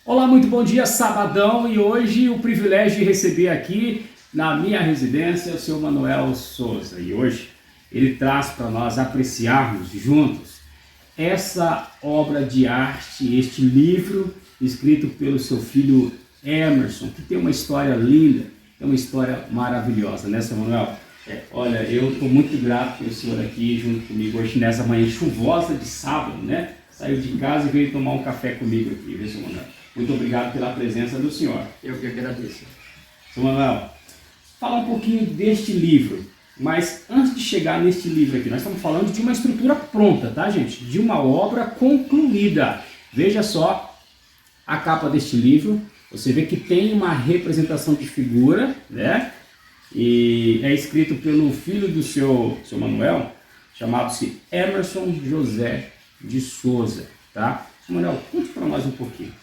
Olá, muito bom dia, sabadão, e hoje o privilégio de receber aqui na minha residência o seu Manuel Souza. E hoje ele traz para nós apreciarmos juntos essa obra de arte, este livro escrito pelo seu filho Emerson, que tem uma história linda, é uma história maravilhosa, né, seu Manuel? Olha, eu estou muito grato pelo senhor aqui junto comigo hoje nessa manhã chuvosa de sábado, né? Saiu de casa e veio tomar um café comigo aqui, viu, seu Manuel? Muito obrigado pela presença do senhor. Eu que agradeço. Seu Manuel, fala um pouquinho deste livro, mas antes de chegar neste livro aqui, nós estamos falando de uma estrutura pronta, tá, gente? De uma obra concluída. Veja só a capa deste livro, você vê que tem uma representação de figura, né? E é escrito pelo filho do seu Manuel, chamado-se Emerson José de Souza, tá? Seu Manuel, conte para nós um pouquinho.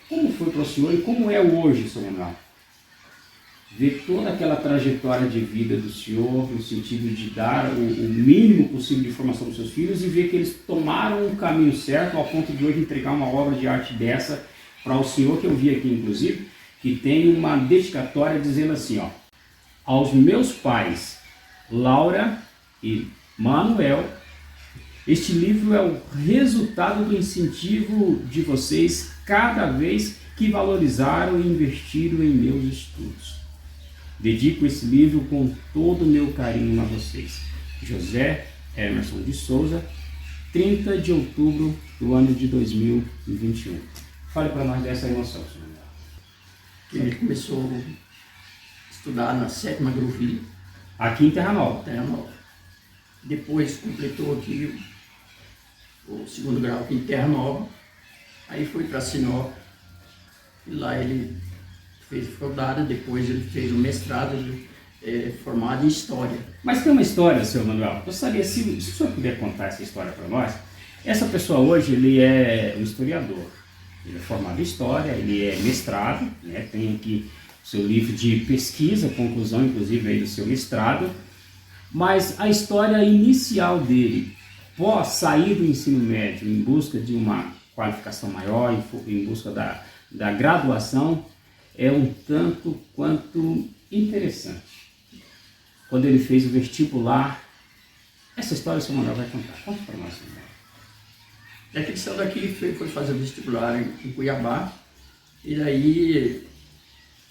Como foi para o senhor e como é hoje, seu Manuel? Ver toda aquela trajetória de vida do senhor, no sentido de dar o mínimo possível de informação para os seus filhos e ver que eles tomaram o caminho certo ao ponto de hoje entregar uma obra de arte dessa para o senhor, que eu vi aqui inclusive, que tem uma dedicatória dizendo assim, ó: aos meus pais, Laura e Manuel, este livro é o resultado do incentivo de vocês cada vez que valorizaram e investiram em meus estudos. Dedico esse livro com todo o meu carinho a vocês. José Emerson de Souza, 30 de outubro do ano de 2021. Fale para nós dessa emoção, senhor. Ele começou a estudar na 7ª Agroville. Aqui em Terra Nova. Terra Nova. Depois completou aqui o 2º grau aqui em Terra Nova. Aí foi para Sinop. E lá ele fez faculdade, depois ele fez o mestrado formado em História. Mas tem uma história, seu Manuel. Eu gostaria, se o senhor puder contar essa história para nós. Essa pessoa hoje, ele é um historiador. Ele é formado em História, ele é mestrado, né? Tem aqui o seu livro de pesquisa, conclusão inclusive aí do seu mestrado. Mas a história inicial dele, pós sair do ensino médio em busca de uma qualificação maior, em busca da graduação, é um tanto quanto interessante. Quando ele fez o vestibular, essa história o seu Manuel vai contar. Conta para nós, Manuel. É que ele saiu daqui e foi fazer o vestibular em Cuiabá. E daí,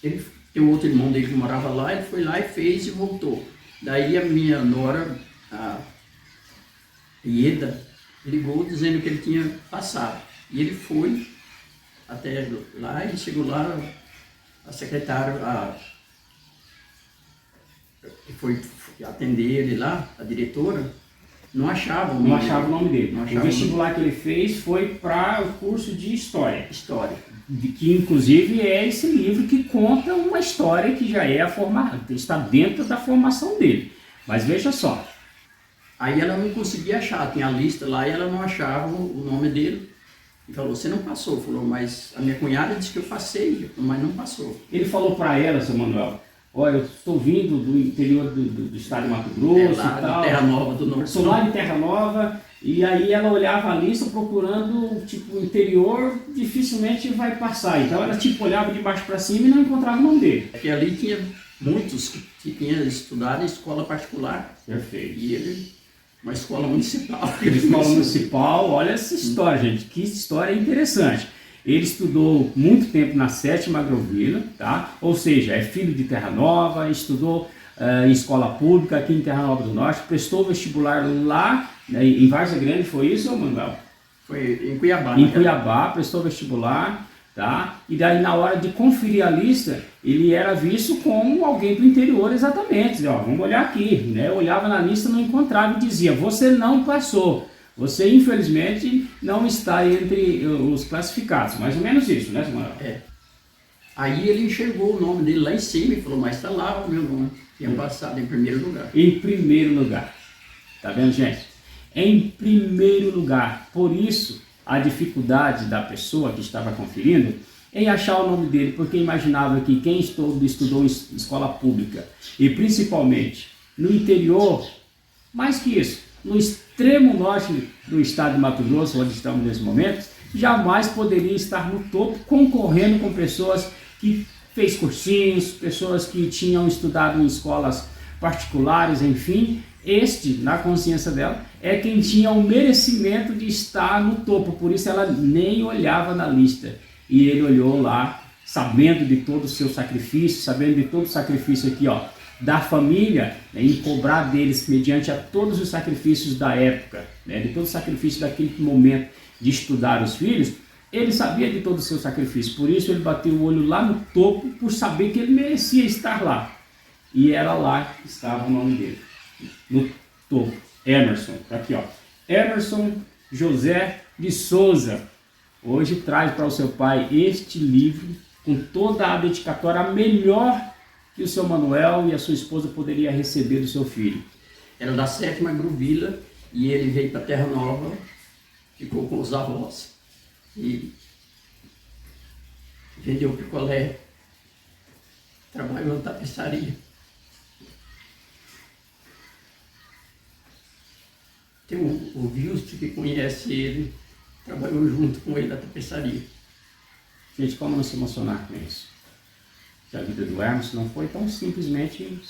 ele tem um outro irmão dele que morava lá, ele foi lá e fez e voltou. Daí a minha nora, a Ieda, ligou dizendo que ele tinha passado. E ele foi até lá e chegou lá, a secretária que foi atender ele lá, a diretora, não achava o nome dele. O vestibular que ele fez foi para o curso de História. História. Que inclusive é esse livro que conta uma história que já é está dentro da formação dele. Mas veja só. Aí ela não conseguia achar, tinha a lista lá e ela não achava o nome dele. E falou, você não passou. Falou, mas a minha cunhada disse que eu passei, mas não passou. Ele falou para ela, seu Manuel, olha, eu estou vindo do interior do estado de Mato Grosso lá, e tal. Terra Nova do Norte. Sou lá de Terra Nova, e aí ela olhava a lista procurando, tipo, o interior, dificilmente vai passar. Então ela, tipo, olhava de baixo para cima e não encontrava o nome dele. Porque ali tinha muitos que tinham estudado em escola particular. Perfeito. E ele, uma escola municipal. Escola municipal, olha essa história, gente, que história interessante. Ele estudou muito tempo na 7ª Agroville, tá? Ou seja, é filho de Terra Nova, estudou em escola pública aqui em Terra Nova do Norte, prestou vestibular lá, né, em Várzea Grande, foi isso, Manuel? Foi em Cuiabá. Em Cuiabá, prestou vestibular, tá? E daí na hora de conferir a lista, ele era visto como alguém do interior exatamente. Ó, vamos olhar aqui, né? Eu olhava na lista, não encontrava e dizia, você não passou. Você, infelizmente, não está entre os classificados. Mais ou menos isso, né, Samuel? Aí ele enxergou o nome dele lá em cima e falou, mas está lá o meu nome. Tinha passado em primeiro lugar. Em primeiro lugar. Tá vendo, gente? Em primeiro lugar. Por isso, a dificuldade da pessoa que estava conferindo em achar o nome dele, porque imaginava que quem estudou em escola pública, e principalmente no interior, mais que isso, no extremo norte do estado de Mato Grosso, onde estamos nesse momento, jamais poderia estar no topo concorrendo com pessoas que fez cursinhos, pessoas que tinham estudado em escolas particulares, enfim. Este, na consciência dela, é quem tinha o merecimento de estar no topo, por isso ela nem olhava na lista. E ele olhou lá, sabendo de todo o seu sacrifício, sabendo de todo o sacrifício aqui, ó, da família, né, em cobrar deles mediante a todos os sacrifícios da época, né, de todo o sacrifício daquele momento de estudar os filhos. Ele sabia de todo o seu sacrifício, por isso ele bateu o olho lá no topo, por saber que ele merecia estar lá. E era lá que estava o nome dele, no topo, Emerson. Tá aqui, ó, Emerson José de Souza. Hoje traz para o seu pai este livro com toda a dedicatória, a melhor que o seu Manuel e a sua esposa poderia receber do seu filho. Era da 7ª Agruvila e ele veio para Terra Nova, ficou com os avós e vendeu picolé, trabalhou na tapeçaria. Tem o Wilson que conhece ele, trabalhou junto com ele na tapeçaria. Gente, como não se emocionar com isso? Que a vida do Emerson não foi tão simplesmente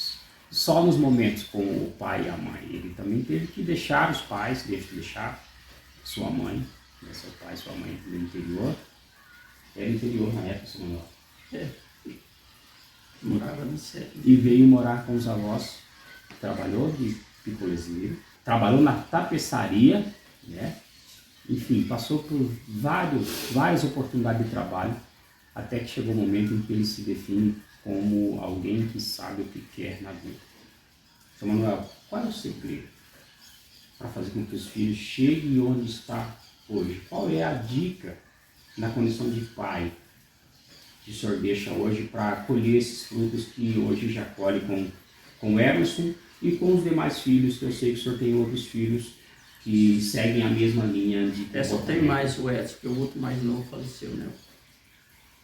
só nos momentos com o pai e a mãe. Ele também teve que deixar os pais, teve que deixar sua mãe, né, seu pai e sua mãe no interior. Era interior na época, seu Manuel. É, morava no centro. E veio morar com os avós, trabalhou de picolezeiro, trabalhou na tapeçaria, né? Enfim, passou por várias oportunidades de trabalho, até que chegou o momento em que ele se define como alguém que sabe o que quer na vida. Seu Manuel, qual é o segredo para fazer com que os filhos cheguem onde está hoje? Qual é a dica na condição de pai que o senhor deixa hoje para colher esses frutos que hoje já colhe com Emerson e com os demais filhos, que eu sei que o senhor tem outros filhos que seguem a mesma linha de... Só tem mais o Edson, porque o outro mais novo faleceu, né?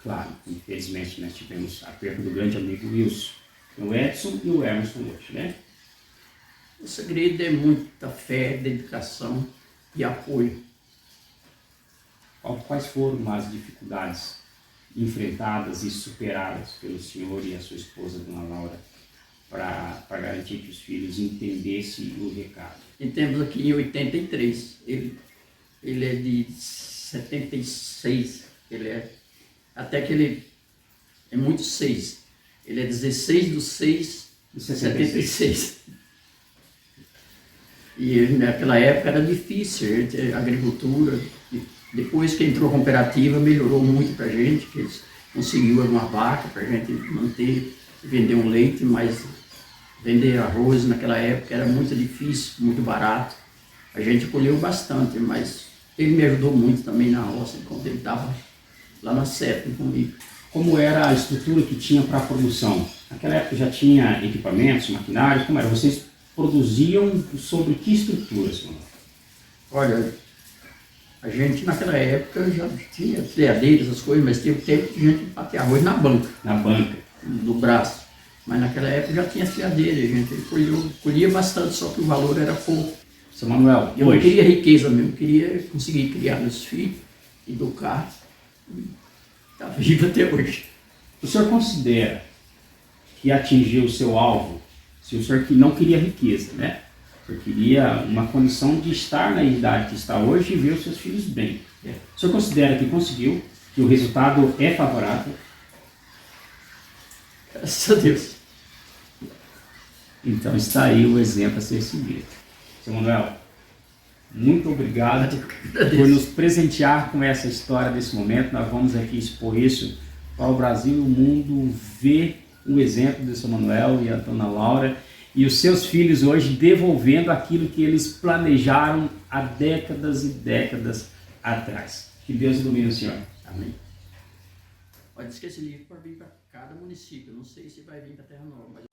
Claro, infelizmente nós tivemos a perda do grande amigo Wilson, o Edson e o Emerson hoje, né? O segredo é muita fé, dedicação e apoio. Quais foram as dificuldades enfrentadas e superadas pelo senhor e a sua esposa, dona Laura, para garantir que os filhos entendessem o recado? Temos aqui em 83, ele é de 76, até que ele é muito 6, ele é 16/6 de 76. E naquela época era difícil, a agricultura, depois que entrou a cooperativa melhorou muito para a gente, que eles conseguiu uma vaca para a gente manter, vender um leite, mas vender arroz naquela época era muito difícil, muito barato. A gente colheu bastante, mas ele me ajudou muito também na roça, enquanto ele estava lá na 7ª comigo. Como era a estrutura que tinha para a produção? Naquela época já tinha equipamentos, maquinários, como era? Vocês produziam sobre que estrutura, senhor? Olha, a gente naquela época já tinha freadeiras, essas coisas, mas teve tempo que a gente batia arroz na banca. Na banca? No braço. Mas naquela época já tinha friadeira, a gente colhia bastante, só que o valor era pouco. Seu Manuel, eu não queria riqueza mesmo, eu queria conseguir criar meus filhos, educar, e está vivo até hoje. O senhor considera que atingiu o seu alvo, se o senhor que não queria riqueza, né? O senhor queria uma condição de estar na idade que está hoje e ver os seus filhos bem. O senhor considera que conseguiu, que o resultado é favorável? Graças a Deus. Então está aí o exemplo a ser seguido. Seu Manuel, muito obrigado por nos presentear com essa história desse momento. Nós vamos aqui expor isso para o Brasil e o mundo ver o exemplo do seu Manuel e a dona Laura e os seus filhos hoje devolvendo aquilo que eles planejaram há décadas e décadas atrás. Que Deus ilumine o senhor. Amém. Pode dizer que esse livro pode vir para cada município. Eu não sei se vai vir para Terra Nova, mas...